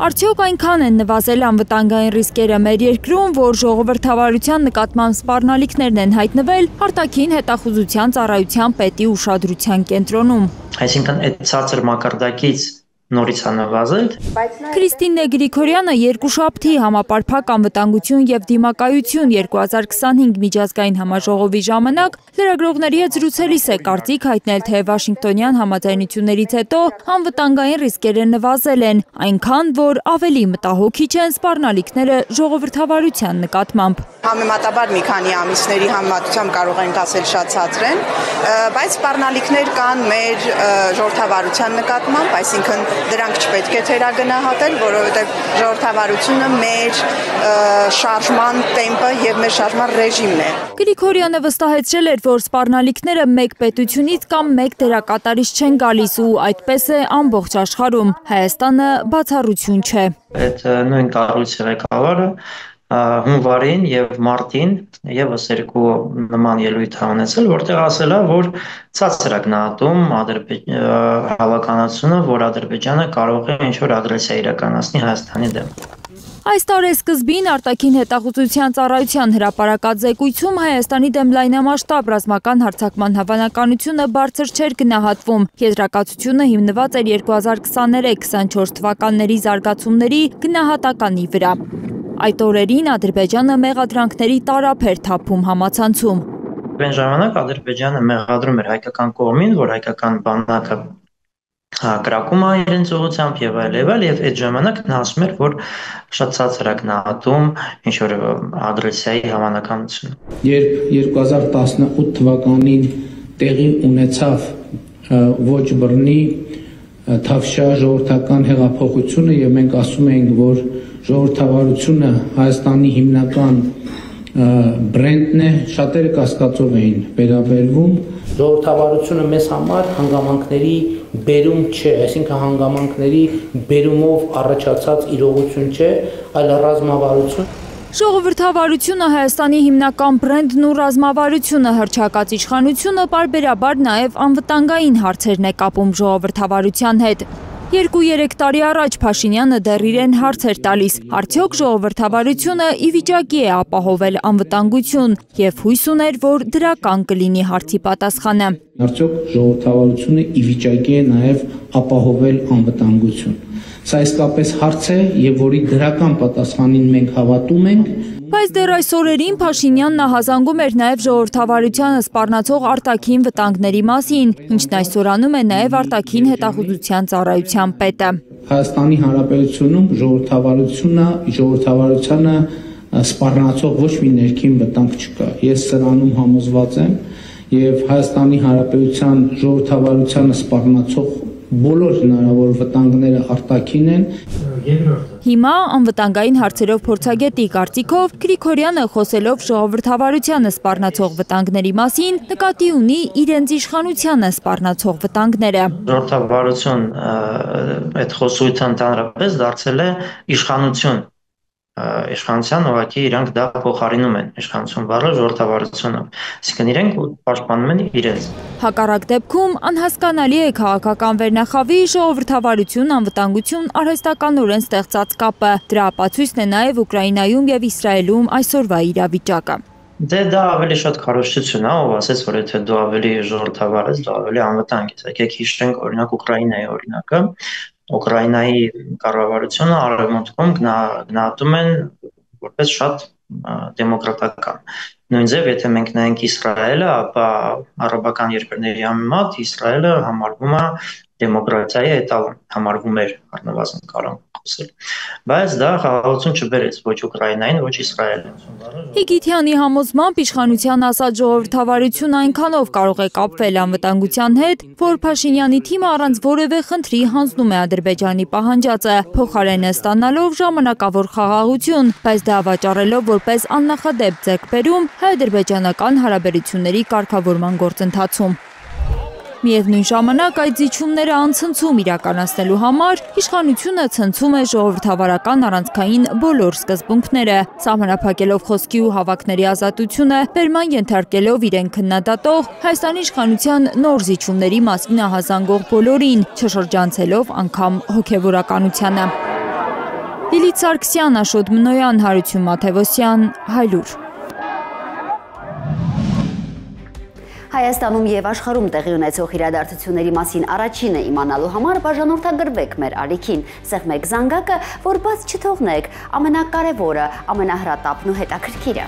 Արդյոք այնքան են նվազել անվտանգային ռիսկերը մեր երկրում, որ ժողովրդավարության նկատմամբ սպառնալիքներն են հայտնվել արտաքին հետախուզության ծառայության պետի ուշադրության կենտրոնում։ Այսինքն այդ ցածր մակարդակից նորից նվազել։ Քրիստինե Գրիգորյանը երկուշաբթի համապարփակ անվտանգություն եւ դիմակայություն 2025 միջազգային համաժողովի ժամանակ լրագրողների հետ զրուցելիս է կարծիք հայտնել, թե Վաշինգտոնյան համաձայնություններից հետո անվտանգային ռիսկերը նվազել են, այնքան, որ ավելի մտահոգիչ են սպառնալիքները ժողովրդավարության նկատմամբ։ Համեմատաբար մի քանի ամիսների համեմատությամբ կարող ենք ասել շատ ցածր են, բայց սպառնալիքներ կան մեր ժողովրդավարության նկատմամբ, այսինքն դրանք չպետք է թերագնահատել, որովհետև ժողովրդավարությունը մեր շարժման տեմպը եւ մեր շարժման ռեժիմն է։ Գրիգորյանը վստահեցրել էր, որ սպառնալիքները մեկ պետությունից կամ մեկ դերակատարից չեն գալիս ու այդպես է ամբողջ աշխարհում։ Հայաստանը բացառություն չէ։ Այդ նույն կառույցի ղեկավարը հունվարին եւ մարտին եւս երկու նման ելույթ ունեցել, որտեղ ասել է, որ ցածր է գնահատում հավանականությունը, որ Ադրբեջանը կարող է ինչ-որ ագրեսիա իրականացնի Հայաստանի դեմ։ Այս տարեսկզբին արտաքին հետախուզության ծառայության հրապարակած զեկույցում Հայաստանի դեմ լայնամասշտաբ ռազմական հարձակման հավանականությունը բարձր չէր գնահատվում։ Եզրակացությունը հիմնված էր 2023-24 թվականների զարգացումների գնահատականի վրա։ Այդ օրերին Ադրբեջանը մեղադրանքների տարափ էր թափում համացանցում։ Այն ժամանակ Ադրբեջանը մեղադրում էր հայկական կողմին, որ հայկական բանակը կրակում է իրենց ուղղությամբ եւ այլ, եւ այդ ժամանակ նա ասում էր, որ շատ ցածր է գնահատում ինչ-որ ագրեսիայի հավանականությունը։ Երբ 2018 թվականին տեղի ունեցավ ոչ բռնի Թավշյա ժողովրդական հեղափոխությունը եւ մենք ասում ենք, որ ժողովրդավարությունը Հայաստանի հիմնական բրենդն է, շատերը կասկածով էին վերաբերվում։ Ժողովրդավարությունը մեզ համար հանգամանքների բերում չէ, այսինքն հանգամանքների բերումով առաջացած իրողություն չէ, այլ ռազմավարություն։ Ժողովրդավարությունը Հայաստանի հիմնական բրենդն ու ռազմավարությունը հռչակած իշխանությունը պարբերաբար նաև անվտանգային հարցերն է կապում ժողովրդավարության հետ։ 2-3 տարի առաջ Փաշինյանը դեռ իրեն հարց էր տալիս, արդյոք ժողովրդավարությունը ի վիճակի է ապահովել անվտանգություն եւ հույս ուներ, որ դրական կլինի հարցի պատասխանը։ Արդյոք ժողովրդավարությունը ի վիճակի է նաեւ ապահովել անվտանգություն։ Սա իսկապես հարց է եւ որի դրական պատասխանին մենք հավատում ենք։ Բայց դեռ այս օրերին Փաշինյանն ահազանգում էր նաև ժողովրդավարությանը սպառնացող արտաքին վտանգների մասին, ինչն այսօր անում է նաև արտաքին հետախուզության ծառայության պետը։ Հայաստանի Հանրապետությունում ժողովրդավարությանը սպառնացող ոչ մի ներքին վտանգ չկա։ Ես սրանում համոզված եմ եւ Հայաստանի Հանրապետության ժողովրդավարությանը սպառնացող բոլոր հնարավոր վտանգները արտաքին են։ Հիմա անվտանգային հարցերով փորձագետի կարծիքով Գրիգորյանը խոսելով ժողովրդավարությանը սպառնացող վտանգների մասին նկատի ունի իրենց իշխանությանը սպառնացող վտանգները։ Ժողովրդավարություն այդ խոսույթը ընդհանրապես դարձել է իշխանություն։ Իշխանության ուղղակի իրանք դա փոխարինում են իշխանություն բառը ժողովրդավարությունով, այսինքն իրենք պաշտպանում են իրենց։ Հակառակ դեպքում անհասկանալի է քաղաքական վերնախավի ժողովրդավարություն, անվտանգություն արհեստականորեն ստեղծած կապը։ Դրա ապացույցն է նաև Ուկրաինայում եւ Իսրայելում այսօրվա իրավիճակը։ Դե դա ավելի շատ քարոզչություն է, ով ասեց, որ եթե դու ավելի ժողովրդավար ես, դու ավելի անվտանգ ես։ Եկեք հիշենք օրինակ Ուկրաինայի օրինակը։ Ուկրաինայի կառավարությունը արևմուտքում գնահատում են որպես շատ դեմոկրատական։ Նույն ձև, եթե մենք նայենք Իսրայելը, ապա արաբական երկրների համեմատ Իսրայելը համարվում է դեմոկրատիայի էտալոն, համարվում էր առնվազն կարող խոսել։ Բայց դա խաղաղություն չբերեց ոչ Ուկրաինային, ոչ Իսրայելին։ Հիգիթյանի համոզմամբ իշխանության ասած ժողովրդավարությունը այնքանով կարող է կապվել անվտանգության հետ, որ Փաշինյանի թիմը առանց որևէ խնդրի հանձնում է Ադրբեջանի պահանջածը, փոխարենը ստանալով ժամանակավոր խաղաղություն, բայց դա վաճառելով որպես աննախադեպ ձեռքբերում հայ-ադրբեջանական հարաբերությունների կարգավորման գործընթացում։ Միևնույն ժամանակ այդ զիջումները անցնցում իրականացնելու համար իշխանությունը ցնցում է ժողովրդավարական առանցքային բոլոր սկզբունքները, սահմանափակելով խոսքի ու հավաքների ազատությունը, բերման ենթարկելով իրեն քննադատող Հայաստանի իշխանության նոր զիջումների մասին ահազանգող բոլորին, չշրջանցելով անգամ հոգևորականությանը։ Լիլիթ Սարգսյան, Աշոտ Մնոյան, Հարություն Մաթևոսյան, Հայլուր։ Հայաստանում եւ աշխարհում տեղի ունեցող իրադարձությունների մասին առաջինը իմանալու համար բաժանորդագրվեք մեր ալիքին, սեղմեք զանգակը, որ բաց չթողնեք ամենակարևորը, ամենահրատապն ու հետաքրքիրը։